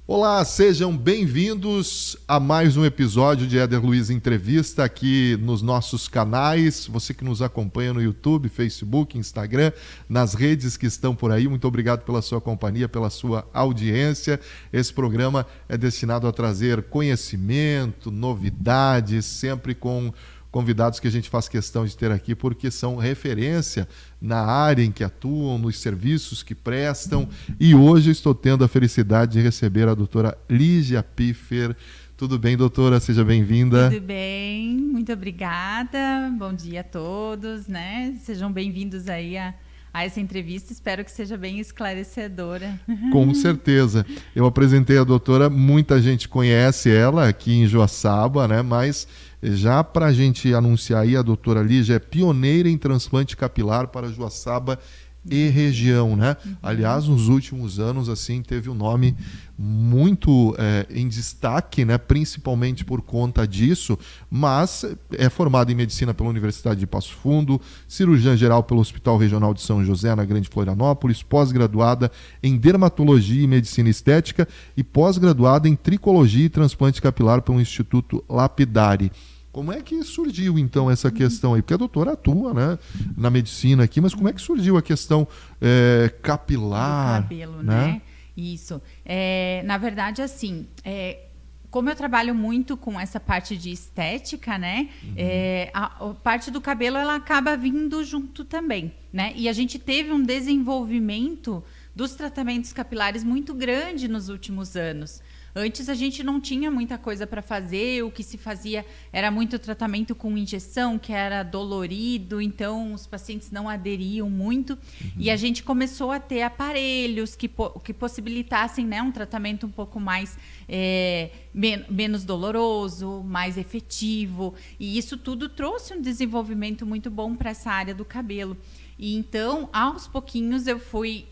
Olá, sejam bem-vindos a mais um episódio de Éder Luiz Entrevista aqui nos nossos canais. Você que nos acompanha no YouTube, Facebook, Instagram, nas redes que estão por aí, muito obrigado pela sua companhia, pela sua audiência. Esse programa é destinado a trazer conhecimento, novidades, sempre com convidados que a gente faz questão de ter aqui, porque são referência na área em que atuam, nos serviços que prestam. E hoje eu estou tendo a felicidade de receber a doutora Lígia Piffer. Tudo bem, doutora? Seja bem-vinda. Tudo bem, muito obrigada. Bom dia a todos, né? Sejam bem-vindos aí a essa entrevista. Espero que seja bem esclarecedora. Com certeza. Eu apresentei a doutora, muita gente conhece ela aqui em Joaçaba, né? Mas já para a gente anunciar aí, a doutora Lígia é pioneira em transplante capilar para Joaçaba e região, né? Aliás, nos últimos anos, assim, teve um nome muito em destaque, né? Principalmente por conta disso, mas é formada em medicina pela Universidade de Passo Fundo, cirurgiã geral pelo Hospital Regional de São José, na Grande Florianópolis, pós-graduada em dermatologia e medicina estética e pós-graduada em tricologia e transplante capilar pelo Instituto Lapidari. Como é que surgiu, então, essa questão aí? Porque a doutora atua, né, na medicina aqui, mas como é que surgiu a questão capilar? Do cabelo, né? Isso. Na verdade, assim, como eu trabalho muito com essa parte de estética, né, a parte do cabelo, ela acaba vindo junto também, né? E a gente teve um desenvolvimento dos tratamentos capilares muito grande nos últimos anos. Antes a gente não tinha muita coisa para fazer, o que se fazia era muito tratamento com injeção, que era dolorido, então os pacientes não aderiam muito. E a gente começou a ter aparelhos que possibilitassem, né, um tratamento um pouco mais menos doloroso, mais efetivo. E isso tudo trouxe um desenvolvimento muito bom para essa área do cabelo. E então, aos pouquinhos, eu fui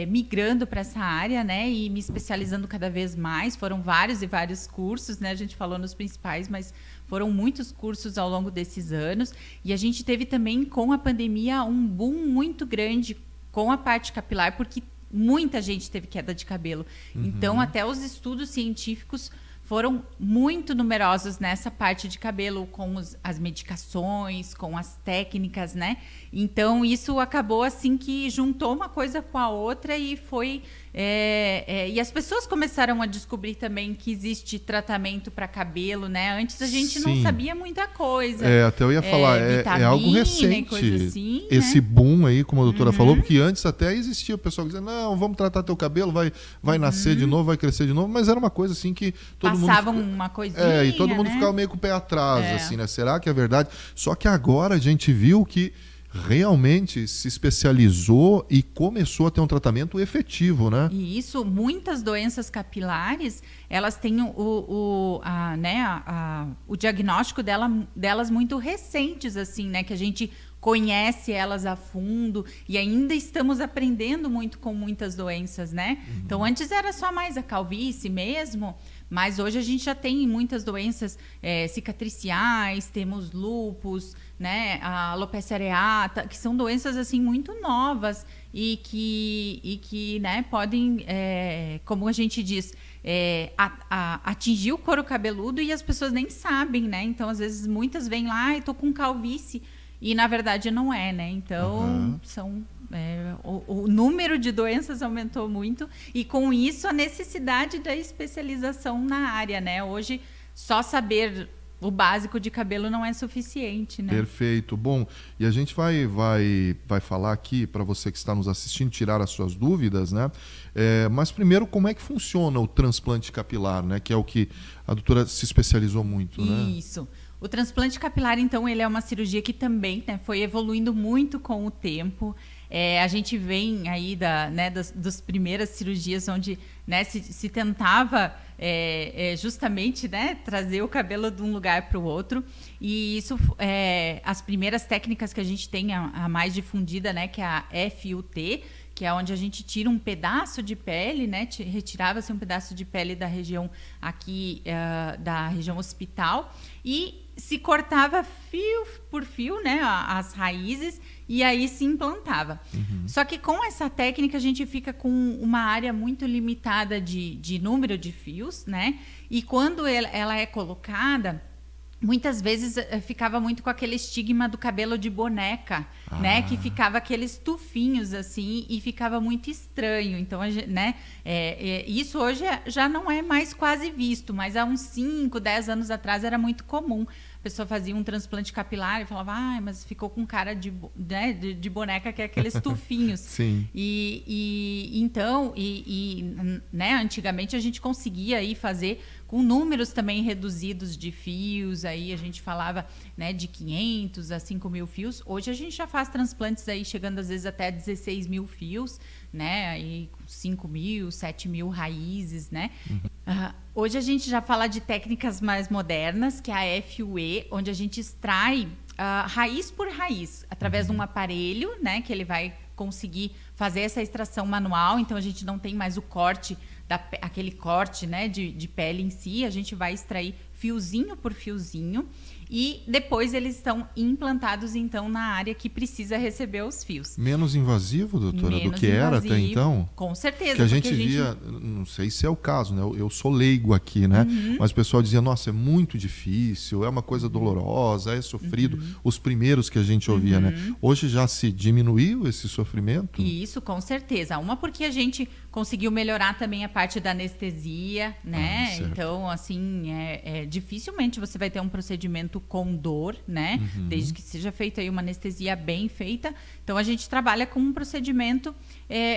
migrando para essa área, né, e me especializando cada vez mais. Foram vários e vários cursos, né, a gente falou nos principais, mas foram muitos cursos ao longo desses anos. E a gente teve também, com a pandemia, um boom muito grande com a parte capilar, porque muita gente teve queda de cabelo. Então, até os estudos científicos foram muito numerosos nessa parte de cabelo, com as medicações, com as técnicas, né? Então, isso acabou assim que juntou uma coisa com a outra e foi... e as pessoas começaram a descobrir também que existe tratamento para cabelo, né? Antes a gente não sabia muita coisa. Até eu ia falar, é algo recente, assim, esse né? Boom aí, como a doutora falou, porque antes até existia o pessoal que dizia, não, vamos tratar teu cabelo, vai nascer de novo, vai crescer de novo, mas era uma coisa assim que todo passavam mundo... uma coisinha, e todo mundo né? ficava meio com o pé atrás, assim, né? Será que é verdade? Só que agora a gente viu que realmente se especializou e começou a ter um tratamento efetivo, né? E isso, muitas doenças capilares, elas têm o diagnóstico delas muito recentes, assim, né? Que a gente conhece elas a fundo e ainda estamos aprendendo muito com muitas doenças, né? Então, antes era só mais a calvície mesmo, mas hoje a gente já tem muitas doenças cicatriciais, temos lúpus, né, a alopecia areata, que são doenças assim muito novas e que né, podem, como a gente diz, atingir o couro cabeludo e as pessoas nem sabem, né? Então, às vezes, muitas vêm lá, eu tô com calvície, e na verdade não é, né? Então, o número de doenças aumentou muito e com isso a necessidade da especialização na área, né? Hoje, só saber o básico de cabelo não é suficiente, né? Perfeito. Bom, e a gente vai falar aqui para você que está nos assistindo, tirar as suas dúvidas, né? Mas primeiro, como é que funciona o transplante capilar, né? Que é o que a doutora se especializou muito, né? Isso. O transplante capilar, então, ele é uma cirurgia que também, né, foi evoluindo muito com o tempo. A gente vem aí das primeiras cirurgias onde, né, se tentava justamente, né, trazer o cabelo de um lugar para o outro. E isso, as primeiras técnicas que a gente tem, a mais difundida, né, que é a FUT, que é onde a gente tira um pedaço de pele, né? Retirava-se um pedaço de pele da região aqui, da região hospital, e se cortava fio por fio, né, as raízes, e aí se implantava. Só que com essa técnica a gente fica com uma área muito limitada de número de fios, né? E quando ela é colocada, muitas vezes ficava muito com aquele estigma do cabelo de boneca, né? Que ficava aqueles tufinhos assim e ficava muito estranho. Então, né? Isso hoje já não é mais quase visto, mas há uns 5, 10 anos atrás era muito comum. A pessoa fazia um transplante capilar e falava, mas ficou com cara de boneca, que é aqueles tufinhos. Sim. Então, né, antigamente a gente conseguia aí fazer com números também reduzidos de fios, aí a gente falava, né, de 500 a 5.000 fios. Hoje a gente já faz transplantes aí chegando às vezes até 16.000 fios, né, aí 5.000, 7.000 raízes, né. Hoje a gente já fala de técnicas mais modernas, que é a FUE, onde a gente extrai raiz por raiz, através de um aparelho, né, que ele vai conseguir fazer essa extração manual. Então a gente não tem mais o corte, aquele corte, né, de pele em si. A gente vai extrair fiozinho por fiozinho e depois eles estão implantados então na área que precisa receber os fios. Menos invasivo, doutora, do que era até então? Com certeza. Que a gente via, não sei se é o caso, né? Eu sou leigo aqui, né? Mas o pessoal dizia, nossa, é muito difícil, é uma coisa dolorosa, é sofrido. Os primeiros que a gente ouvia, né? Hoje já se diminuiu esse sofrimento? Isso, com certeza. Uma porque a gente conseguiu melhorar também a parte da anestesia, né? Então, assim, dificilmente você vai ter um procedimento com dor, né? Desde que seja feita aí uma anestesia bem feita. Então, a gente trabalha com um procedimento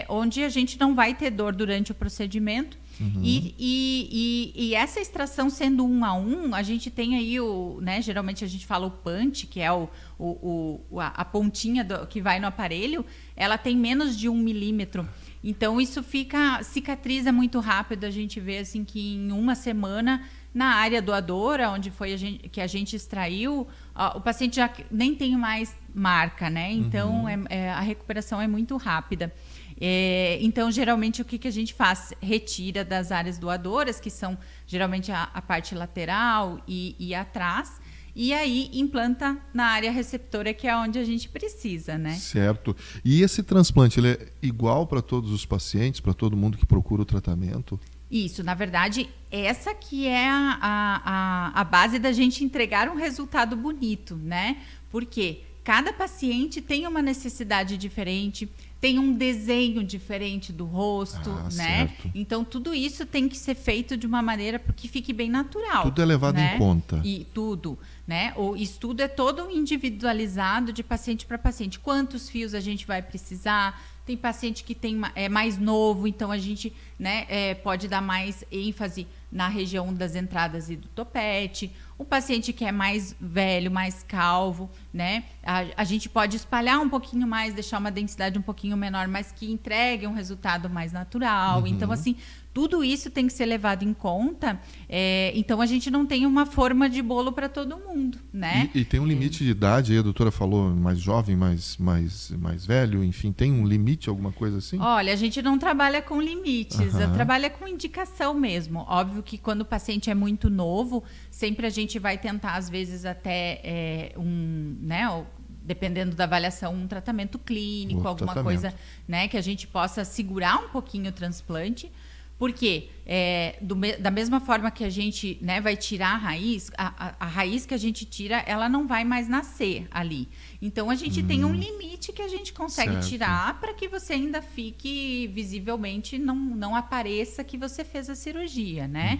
onde a gente não vai ter dor durante o procedimento. E essa extração sendo 1 a 1, a gente tem aí né, geralmente a gente fala o punch, que é a pontinha que vai no aparelho, ela tem menos de 1 milímetro. Então isso cicatriza muito rápido. A gente vê assim que em uma semana na área doadora, onde foi que a gente extraiu, o paciente já nem tem mais marca, né? Então a recuperação é muito rápida. Então, geralmente, o que a gente faz? Retira das áreas doadoras, que são geralmente a parte lateral e atrás, e aí implanta na área receptora, que é onde a gente precisa, né? Certo. E esse transplante, ele é igual para todos os pacientes, para todo mundo que procura o tratamento? Isso, na verdade, essa que é a base da gente entregar um resultado bonito, né? Porque cada paciente tem uma necessidade diferente, tem um desenho diferente do rosto, né? Certo. Então, tudo isso tem que ser feito de uma maneira que fique bem natural. Tudo é levado em conta. E tudo, né? O estudo é todo individualizado de paciente para paciente. Quantos fios a gente vai precisar? Tem paciente que é mais novo, então a gente, né, pode dar mais ênfase na região das entradas e do topete. O paciente que é mais velho, mais calvo, né, a gente pode espalhar um pouquinho mais, deixar uma densidade um pouquinho menor, mas que entregue um resultado mais natural. Então, assim, tudo isso tem que ser levado em conta. Então, a gente não tem uma forma de bolo para todo mundo, né? E tem um limite de idade, aí a doutora falou mais jovem, mais velho, enfim, tem um limite, alguma coisa assim? Olha, a gente não trabalha com limites, trabalha com indicação mesmo. Óbvio que quando o paciente é muito novo, sempre a gente vai tentar, às vezes, até dependendo da avaliação, um tratamento clínico, alguma coisa, né, que a gente possa segurar um pouquinho o transplante. Porque da mesma forma que a gente, né, vai tirar a raiz, a raiz que a gente tira, ela não vai mais nascer ali. Então, a gente tem um limite que a gente consegue tirar para que você ainda fique visivelmente, não apareça que você fez a cirurgia, né?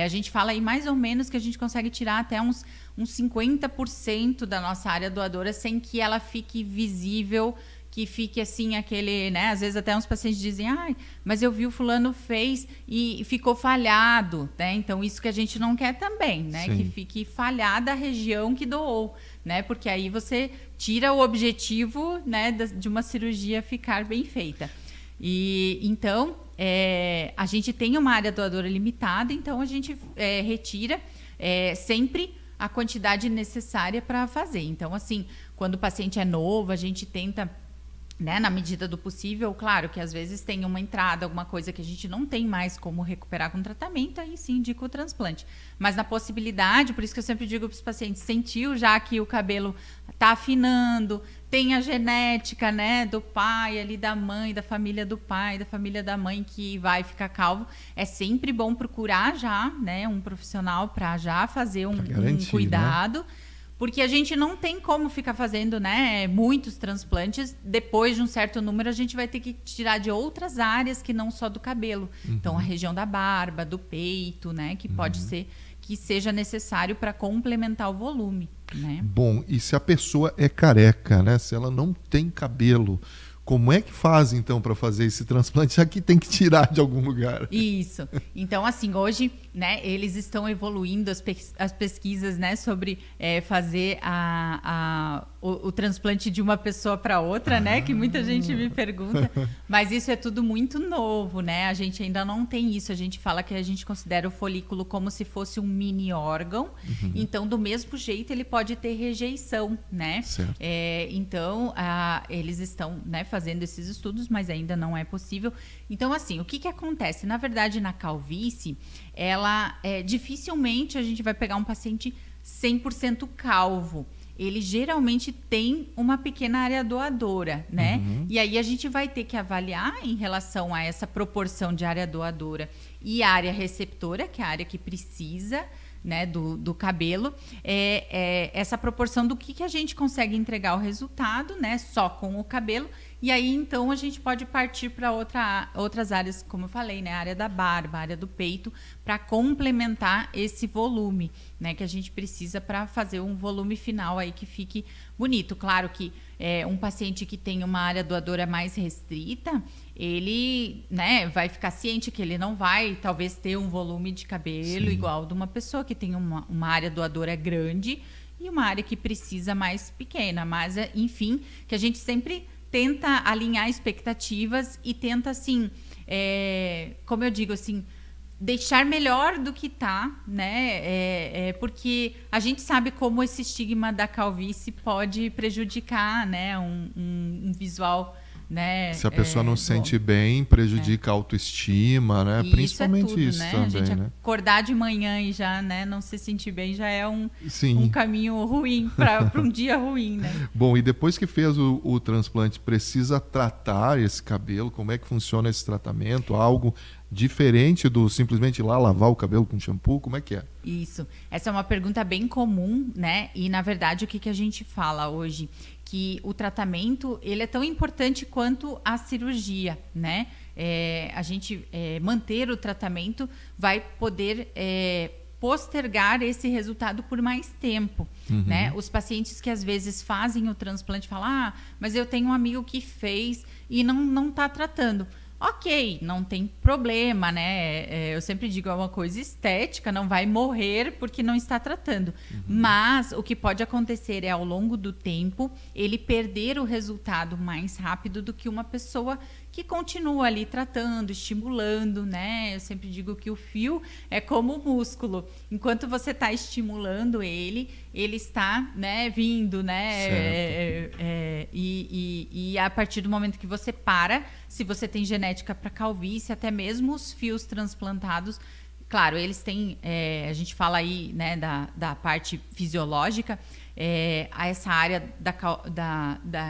A gente fala aí mais ou menos que a gente consegue tirar até uns 50% da nossa área doadora sem que ela fique visível, que fique assim aquele, né? Às vezes até uns pacientes dizem, mas eu vi o fulano fez e ficou falhado, né? Então isso que a gente não quer também, né? Sim. Que fique falhada a região que doou, né? Porque aí você tira o objetivo, né, de uma cirurgia ficar bem feita. E então a gente tem uma área doadora limitada, então a gente retira sempre a quantidade necessária para fazer. Então, assim, quando o paciente é novo, a gente tenta, né, na medida do possível, claro que às vezes tem uma entrada, alguma coisa que a gente não tem mais como recuperar com tratamento, aí sim indica o transplante. Mas na possibilidade, por isso que eu sempre digo para os pacientes, sentiu já que o cabelo está afinando, tem a genética, né, do pai ali, da mãe, da família do pai, da família da mãe que vai ficar calvo, é sempre bom procurar já, né, um profissional para já fazer um cuidado, né? Porque a gente não tem como ficar fazendo, né, muitos transplantes. Depois de um certo número, a gente vai ter que tirar de outras áreas que não só do cabelo. Então, a região da barba, do peito, né, que pode ser que seja necessário para complementar o volume, né? Bom, e se a pessoa é careca, né, se ela não tem cabelo, como é que faz, então, para fazer esse transplante? Já que tem que tirar de algum lugar. Isso. Então, assim, hoje, né, eles estão evoluindo as pesquisas, né, sobre fazer o transplante de uma pessoa para outra, né, que muita gente me pergunta. Mas isso é tudo muito novo, né? A gente ainda não tem isso. A gente fala que a gente considera o folículo como se fosse um mini órgão. Então, do mesmo jeito, ele pode ter rejeição, né? Certo. Então, eles estão, né, fazendo esses estudos, mas ainda não é possível. Então, assim, o que acontece? Na verdade, na calvície, dificilmente a gente vai pegar um paciente 100% calvo. Ele geralmente tem uma pequena área doadora, né? E aí a gente vai ter que avaliar em relação a essa proporção de área doadora e área receptora, que é a área que precisa, né, do cabelo, essa proporção do que a gente consegue entregar o resultado, né, só com o cabelo. E aí, então, a gente pode partir para outras áreas, como eu falei, né? A área da barba, a área do peito, para complementar esse volume, né? Que a gente precisa para fazer um volume final aí que fique bonito. Claro que um paciente que tem uma área doadora mais restrita, ele, né, vai ficar ciente que ele não vai, talvez, ter um volume de cabelo igual de uma pessoa que tem uma área doadora grande e uma área que precisa mais pequena. Mas, enfim, que a gente sempre tenta alinhar expectativas e tenta, assim, como eu digo, assim, deixar melhor do que tá, né? Porque a gente sabe como esse estigma da calvície pode prejudicar, né, um visual, né? Se a pessoa não se sente bem, prejudica a autoestima, né? E principalmente tudo, isso né? também, a gente né? acordar de manhã e já, né, não se sentir bem já é um caminho ruim para um dia ruim, né? Bom, e depois que fez o transplante, precisa tratar esse cabelo? Como é que funciona esse tratamento? Algo diferente do simplesmente ir lá lavar o cabelo com shampoo? Como é que é? Isso. Essa é uma pergunta bem comum, né? E, na verdade, o que a gente fala hoje? Que o tratamento, ele é tão importante quanto a cirurgia, né? A gente manter o tratamento vai poder postergar esse resultado por mais tempo, né? Os pacientes que às vezes fazem o transplante falam, mas eu tenho um amigo que fez e não está tratando. Ok, não tem problema, né? Eu sempre digo, é uma coisa estética, não vai morrer porque não está tratando. Mas o que pode acontecer é, ao longo do tempo, ele perder o resultado mais rápido do que uma pessoa que continua ali tratando, estimulando, né? Eu sempre digo que o fio é como o músculo. Enquanto você está estimulando ele está, né, vindo, né? E a partir do momento que você para, se você tem genética para calvície, até mesmo os fios transplantados, claro, eles têm, a gente fala aí, né, da parte fisiológica, essa área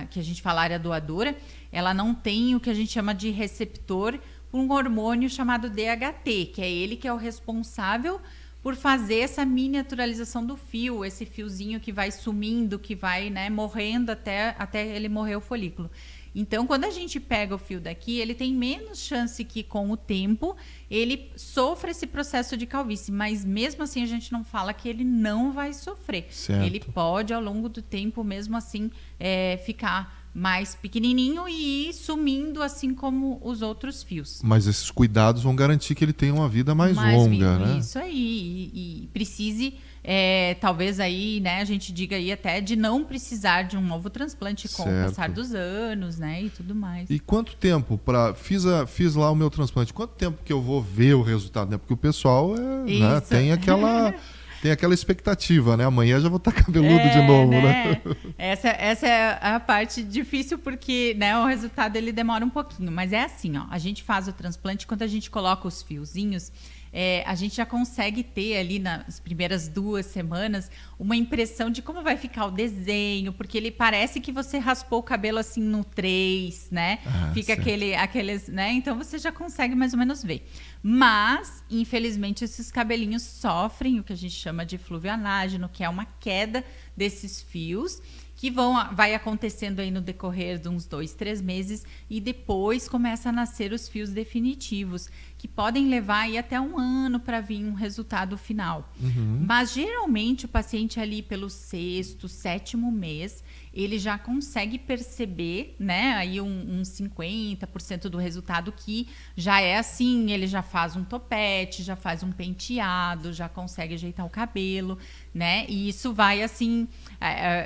que a gente fala área doadora, ela não tem o que a gente chama de receptor por um hormônio chamado DHT, que é ele que é o responsável por fazer essa miniaturização do fio, esse fiozinho que vai sumindo, que vai, né, morrendo até ele morrer o folículo. Então, quando a gente pega o fio daqui, ele tem menos chance que, com o tempo, ele sofra esse processo de calvície. Mas, mesmo assim, a gente não fala que ele não vai sofrer. Certo. Ele pode, ao longo do tempo, mesmo assim, ficar mais pequenininho e ir sumindo, assim como os outros fios. Mas esses cuidados vão garantir que ele tenha uma vida mais longa, né? Isso aí. E precise... talvez aí, né, a gente diga aí até de não precisar de um novo transplante com o passar dos anos, né, e tudo mais. E quanto tempo fiz lá o meu transplante? Quanto tempo que eu vou ver o resultado, né? Porque o pessoal né, tem Tem aquela expectativa, né? Amanhã já vou estar cabeludo de novo, né? Essa é a parte difícil porque, né, o resultado ele demora um pouquinho. Mas é assim, ó, a gente faz o transplante, quando a gente coloca os fiozinhos, a gente já consegue ter ali nas primeiras 2 semanas uma impressão de como vai ficar o desenho, porque ele parece que você raspou o cabelo assim no 3, né? Fica aqueles, né? Então você já consegue mais ou menos ver. Mas, infelizmente, esses cabelinhos sofrem o que a gente chama de fluvianágeno, que é uma queda desses fios, que vai acontecendo aí no decorrer de uns 2, 3 meses e depois começa a nascer os fios definitivos, que podem levar aí até 1 ano para vir um resultado final. Mas geralmente o paciente ali pelo 6º, 7º mês, ele já consegue perceber, né, aí uns 50% do resultado que já é assim, ele já faz um topete, já faz um penteado, já consegue ajeitar o cabelo, né? E isso vai assim,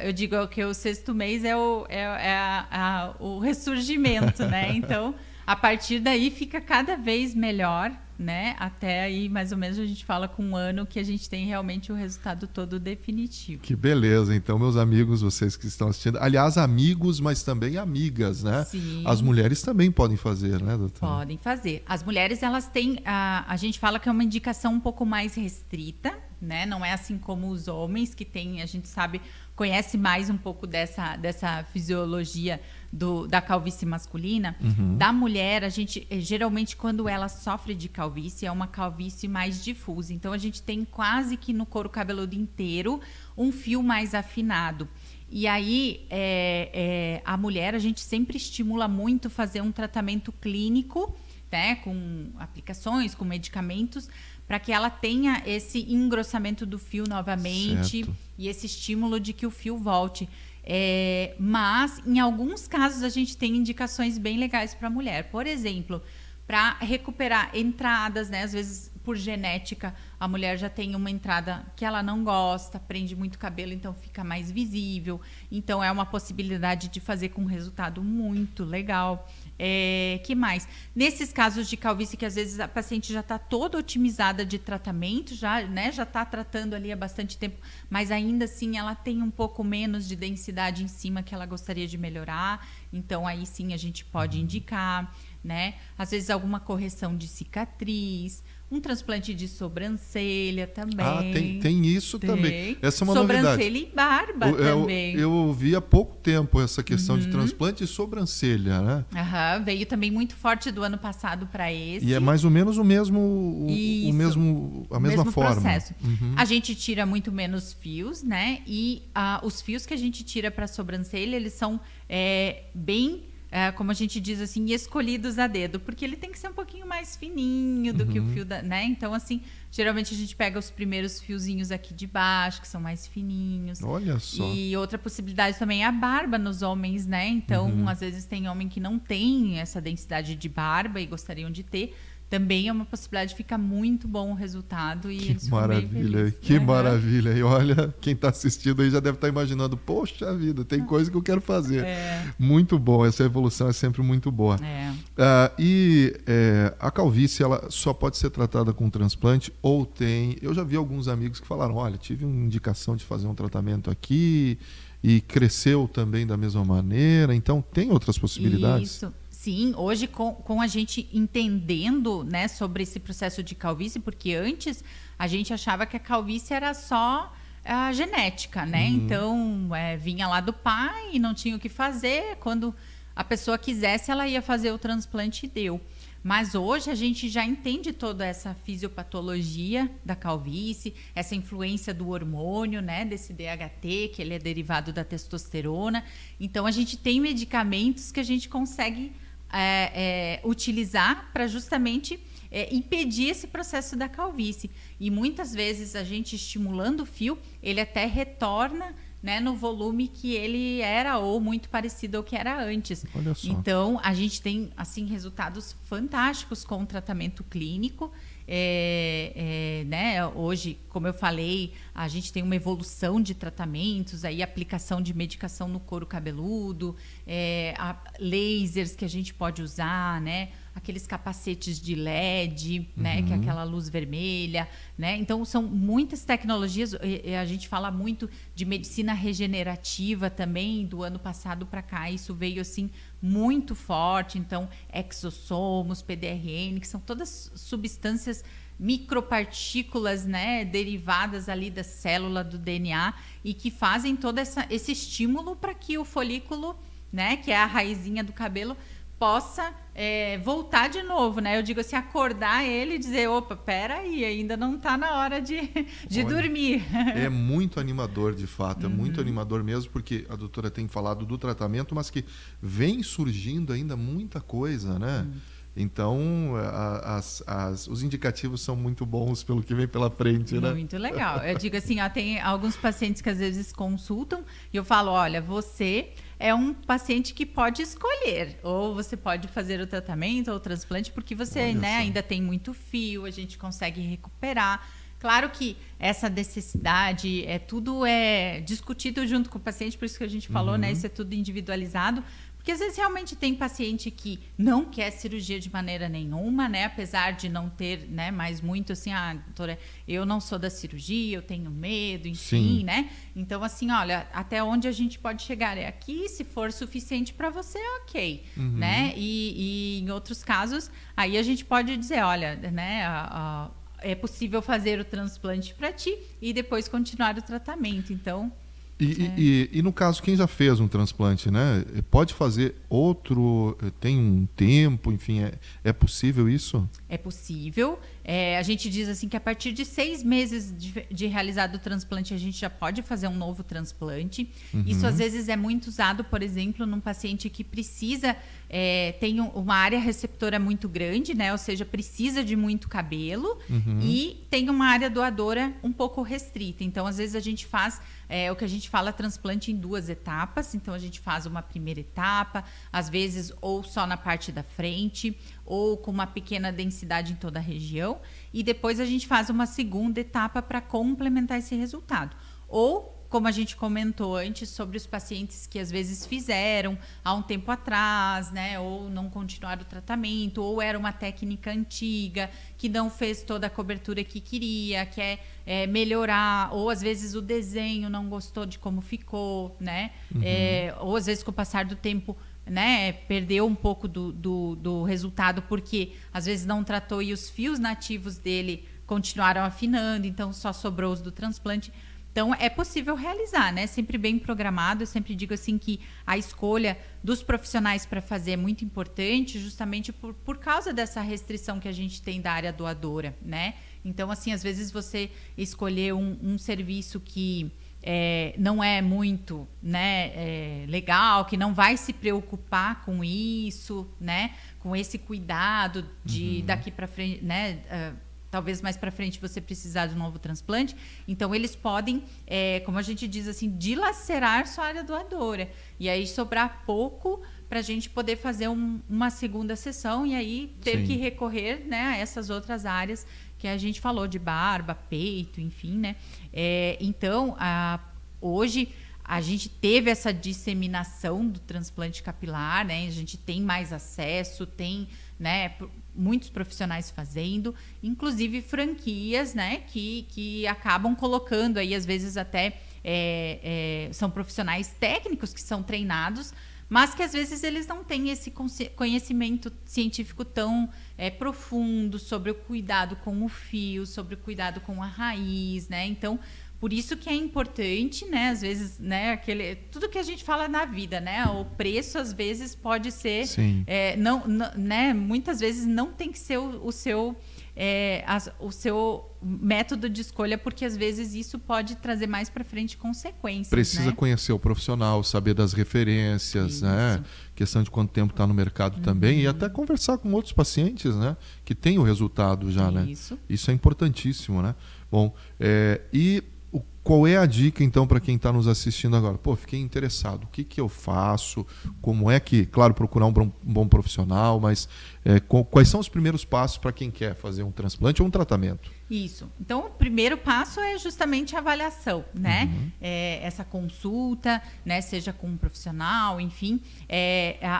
eu digo que o 6º mês é o ressurgimento, né? Então, a partir daí fica cada vez melhor, né? Até aí, mais ou menos, a gente fala com 1 ano que a gente tem realmente o resultado todo definitivo. Que beleza. Então, meus amigos, vocês que estão assistindo, aliás, amigos, mas também amigas, né? Sim. As mulheres também podem fazer, né, doutora? Podem fazer. As mulheres, elas têm, a gente fala que é uma indicação um pouco mais restrita, né? Não é assim como os homens, que tem, a gente sabe, conhece mais um pouco dessa fisiologia da calvície masculina. Da mulher, a gente, geralmente, quando ela sofre de calvície, é uma calvície mais difusa. Então, a gente tem quase que no couro cabeludo inteiro um fio mais afinado. E aí, a mulher, a gente sempre estimula muito fazer um tratamento clínico, né? Com aplicações, com medicamentos, para que ela tenha esse engrossamento do fio novamente, certo, e esse estímulo de que o fio volte. Mas, em alguns casos, a gente tem indicações bem legais para a mulher. Por exemplo, para recuperar entradas, né? Às vezes, por genética, a mulher já tem uma entrada que ela não gosta, prende muito cabelo, então fica mais visível. Então, é uma possibilidade de fazer com um resultado muito legal. Que mais? Nesses casos de calvície, que às vezes a paciente já está toda otimizada de tratamento, já está tratando ali há bastante tempo, mas ainda assim ela tem um pouco menos de densidade em cima que ela gostaria de melhorar. Então, aí sim a gente pode indicar, né? Às vezes alguma correção de cicatriz, um transplante de sobrancelha também. Tem isso também. Essa é uma sobrancelha novidade. E barba também. Eu ouvi há pouco tempo essa questão de transplante de sobrancelha, né? Veio também muito forte do ano passado para esse. E é mais ou menos a mesma forma. Processo. A gente tira muito menos fios, né? E os fios que a gente tira para a sobrancelha, eles são bem... como a gente diz assim, escolhidos a dedo, porque ele tem que ser um pouquinho mais fininho do que o fio né? Então, assim, geralmente a gente pega os primeiros fiozinhos aqui de baixo, que são mais fininhos. Olha só. E outra possibilidade também é a barba nos homens, né? Então, às vezes tem homem que não tem essa densidade de barba e gostariam de ter. Também é uma possibilidade, fica muito bom o resultado. E que maravilha, que maravilha. E olha, quem está assistindo aí já deve estar imaginando, poxa vida, tem coisa que eu quero fazer. Muito bom, essa evolução é sempre muito boa. A calvície, ela só pode ser tratada com transplante ou tem... Eu já vi alguns amigos que falaram, olha, tive uma indicação de fazer um tratamento aqui e cresceu também da mesma maneira. Então, tem outras possibilidades? Isso. Sim, hoje com a gente entendendo, né, sobre esse processo de calvície, porque antes a gente achava que a calvície era só a genética, né? Então, vinha lá do pai e não tinha o que fazer. Quando a pessoa quisesse, ela ia fazer o transplante e deu. Mas hoje a gente já entende toda essa fisiopatologia da calvície, essa influência do hormônio, né, desse DHT, que ele é derivado da testosterona. Então, a gente tem medicamentos que a gente consegue utilizar para justamente impedir esse processo da calvície. E muitas vezes a gente estimulando o fio, ele até retorna, né, no volume que ele era ou muito parecido ao que era antes. Olha só. Então, a gente tem assim resultados fantásticos com o tratamento clínico. Né? Hoje, como eu falei, a gente tem uma evolução de tratamentos, aí aplicação de medicação no couro cabeludo, lasers que a gente pode usar, né? aqueles capacetes de LED, né? Que é aquela luz vermelha, né? Então, são muitas tecnologias. A gente fala muito de medicina regenerativa também, do ano passado para cá. Isso veio, assim, muito forte. Então, exossomos, PDRN, que são todas substâncias micropartículas, né, derivadas ali da célula do DNA e que fazem todo esse estímulo para que o folículo, né, que é a raizinha do cabelo, possa voltar de novo, né? Eu digo assim, acordar ele e dizer, opa, peraí, ainda não está na hora de dormir. É muito animador, de fato, é muito animador mesmo, porque a doutora tem falado do tratamento, mas que vem surgindo ainda muita coisa, né? Então, os indicativos são muito bons pelo que vem pela frente, né? Muito legal. Eu digo assim, ó, tem alguns pacientes que às vezes consultam e eu falo, olha, você é um paciente que pode escolher, ou você pode fazer o tratamento ou o transplante, porque você, né, ainda tem muito fio, a gente consegue recuperar. Claro que essa necessidade, tudo é discutido junto com o paciente, por isso que a gente falou, né? Isso é tudo individualizado. Porque às vezes realmente tem paciente que não quer cirurgia de maneira nenhuma, né? Apesar de não ter, né, mais muito assim, doutora, eu não sou da cirurgia, eu tenho medo, enfim, né? Então, assim, olha, até onde a gente pode chegar é aqui, se for suficiente para você, ok, né? E em outros casos, aí a gente pode dizer, olha, né, é possível fazer o transplante para ti e depois continuar o tratamento, então... E no caso, quem já fez um transplante, né? Pode fazer outro, tem um tempo, enfim, é possível isso? É possível. A gente diz assim que a partir de 6 meses de realizado o transplante, a gente já pode fazer um novo transplante. Isso às vezes é muito usado, por exemplo, num paciente que precisa, tem uma área receptora muito grande, né? Ou seja, precisa de muito cabelo e tem uma área doadora um pouco restrita. Então, às vezes a gente faz o que a gente fala transplante em 2 etapas. Então, a gente faz uma primeira etapa, às vezes ou só na parte da frente, ou com uma pequena densidade em toda a região, e depois a gente faz uma segunda etapa para complementar esse resultado. Ou, como a gente comentou antes, sobre os pacientes que às vezes fizeram há um tempo atrás, né, ou não continuaram o tratamento, ou era uma técnica antiga, que não fez toda a cobertura que queria, quer melhorar, ou às vezes o desenho não gostou de como ficou, né, ou às vezes com o passar do tempo, né, perdeu um pouco do resultado porque às vezes não tratou e os fios nativos dele continuaram afinando, então só sobrou os do transplante. Então, é possível realizar, né? Sempre bem programado. Eu sempre digo assim que a escolha dos profissionais para fazer é muito importante, justamente por causa dessa restrição que a gente tem da área doadora, né? Então, assim, às vezes você escolher um serviço que não é muito, né, legal, que não vai se preocupar com isso, né? Com esse cuidado de daqui para frente, né? Talvez mais para frente você precisar de um novo transplante. Então, eles podem, como a gente diz assim, dilacerar sua área doadora. E aí sobrar pouco para a gente poder fazer uma segunda sessão e aí ter que recorrer, né, a essas outras áreas que a gente falou, de barba, peito, enfim, né? Então, hoje a gente teve essa disseminação do transplante capilar, né? A gente tem mais acesso, tem, né, muitos profissionais fazendo, inclusive franquias, né, que acabam colocando aí, às vezes até são profissionais técnicos que são treinados, mas que às vezes eles não têm esse conhecimento científico tão profundo sobre o cuidado com o fio, sobre o cuidado com a raiz, né? Então, por isso que é importante, né? Às vezes, né? Tudo que a gente fala na vida, né? O preço, às vezes, pode ser... não, né? Muitas vezes não tem que ser o seu método de escolha, porque às vezes isso pode trazer mais para frente consequências. Precisa, né? Conhecer o profissional, saber das referências, né? Questão de quanto tempo está no mercado também, e até conversar com outros pacientes, né? Que têm o resultado já, né? Isso é importantíssimo, né? Bom, qual é a dica, então, para quem está nos assistindo agora? Pô, fiquei interessado. O que eu faço? Como é que... Claro, procurar um bom profissional, mas quais são os primeiros passos para quem quer fazer um transplante ou um tratamento? Isso. Então, o primeiro passo é justamente a avaliação, né? Essa consulta, né? Seja com um profissional, enfim.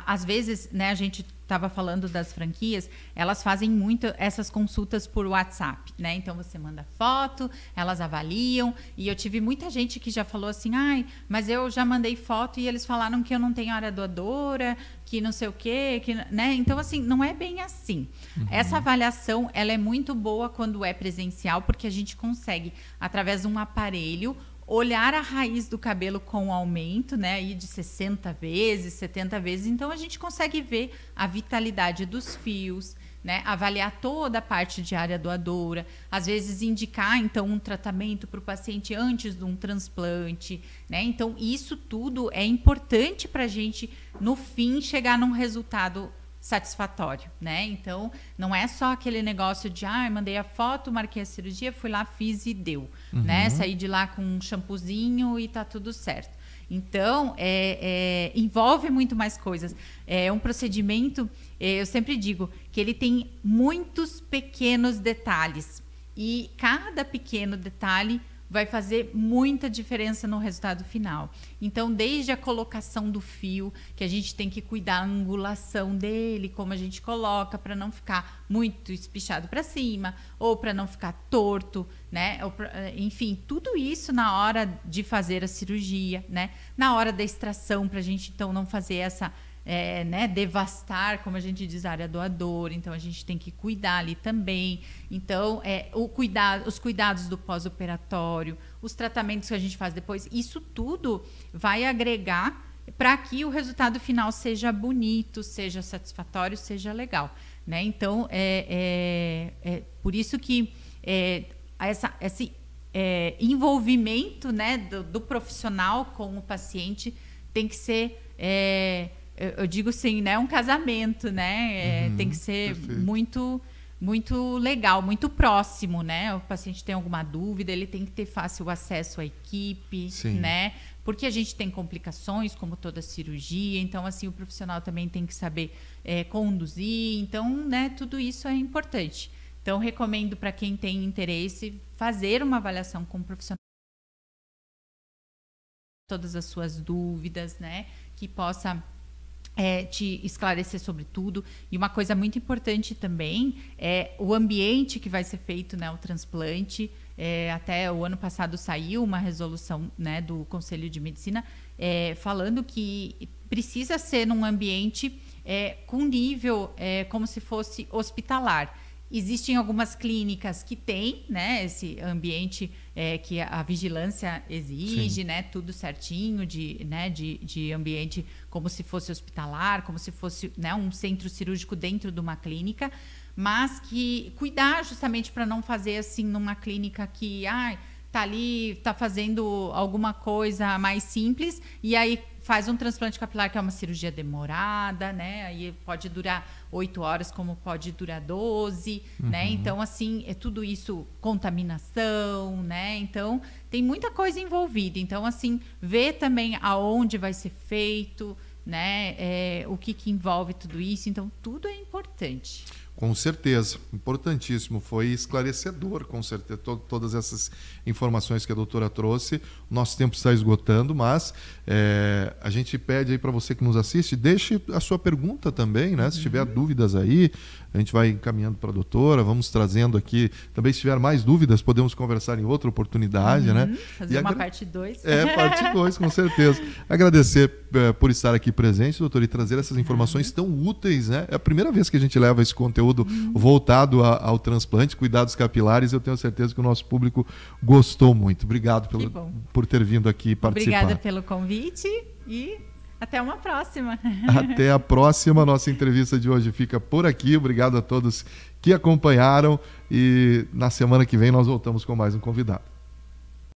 Às vezes, né, a gente estava falando das franquias, elas fazem muito essas consultas por WhatsApp, né? Então você manda foto, elas avaliam, e eu tive muita gente que já falou assim, ai, mas eu já mandei foto e eles falaram que eu não tenho área doadora, que não sei o quê, né? Então, assim, não é bem assim. Essa avaliação, ela é muito boa quando é presencial, porque a gente consegue, através de um aparelho, olhar a raiz do cabelo com aumento, né, aí de 60 vezes, 70 vezes. Então, a gente consegue ver a vitalidade dos fios, né, avaliar toda a parte de área doadora, às vezes indicar, então, um tratamento para o paciente antes de um transplante, né? Então, isso tudo é importante para a gente, no fim, chegar num resultado satisfatório, né? Então, não é só aquele negócio de, mandei a foto, marquei a cirurgia, fui lá, fiz e deu, né? Saí de lá com um shampoozinho e tá tudo certo. Então, envolve muito mais coisas. É um procedimento, eu sempre digo, que ele tem muitos pequenos detalhes. E cada pequeno detalhe vai fazer muita diferença no resultado final. Então, desde a colocação do fio, que a gente tem que cuidar da angulação dele, como a gente coloca, para não ficar muito espichado para cima, ou para não ficar torto, né? Enfim, tudo isso na hora de fazer a cirurgia, né? Na hora da extração, para a gente, então, não fazer essa... né, devastar, como a gente diz, a área doadora. Então, a gente tem que cuidar ali também. Então, os cuidados do pós-operatório, os tratamentos que a gente faz depois, isso tudo vai agregar para que o resultado final seja bonito, seja satisfatório, seja legal, né? Então, por isso que esse envolvimento, né, do profissional com o paciente tem que ser... eu digo assim, né, um casamento, né? Tem que ser muito, muito legal, muito próximo, né? O paciente tem alguma dúvida, ele tem que ter fácil acesso à equipe, né? Porque a gente tem complicações, como toda cirurgia, então, assim, o profissional também tem que saber conduzir, então, né, tudo isso é importante. Então, recomendo para quem tem interesse fazer uma avaliação com o profissional, todas as suas dúvidas, né? Que possa te esclarecer sobre tudo. E uma coisa muito importante também é o ambiente que vai ser feito, né, o transplante. Até o ano passado saiu uma resolução, né, do Conselho de Medicina falando que precisa ser num ambiente com nível como se fosse hospitalar. Existem algumas clínicas que têm, né, esse ambiente que a vigilância exige, né, tudo certinho, de ambiente como se fosse hospitalar, como se fosse, né, um centro cirúrgico dentro de uma clínica, mas que cuidar justamente para não fazer assim numa clínica que tá ali, tá fazendo alguma coisa mais simples e aí faz um transplante capilar que é uma cirurgia demorada, né? Aí pode durar 8 horas, como pode durar 12, né? Então, assim, tudo isso, contaminação, né? Então, tem muita coisa envolvida. Então, assim, ver também aonde vai ser feito, né? O que envolve tudo isso. Então, tudo é importante. Com certeza, importantíssimo, foi esclarecedor, com certeza, todas essas informações que a doutora trouxe. Nosso tempo está esgotando, mas a gente pede aí para você que nos assiste, deixe a sua pergunta também, né? Se tiver dúvidas aí, a gente vai encaminhando para a doutora, vamos trazendo aqui. Também, se tiver mais dúvidas, podemos conversar em outra oportunidade, né? Fazer uma parte 2. Parte 2, com certeza. Agradecer por estar aqui presente, doutor, e trazer essas informações tão úteis, né? É a primeira vez que a gente leva esse conteúdo voltado ao transplante, cuidados capilares. Eu tenho certeza que o nosso público gostou muito. Obrigado por ter vindo aqui participar. Obrigada pelo convite e até uma próxima. Até a próxima. Nossa entrevista de hoje fica por aqui. Obrigado a todos que acompanharam e na semana que vem nós voltamos com mais um convidado.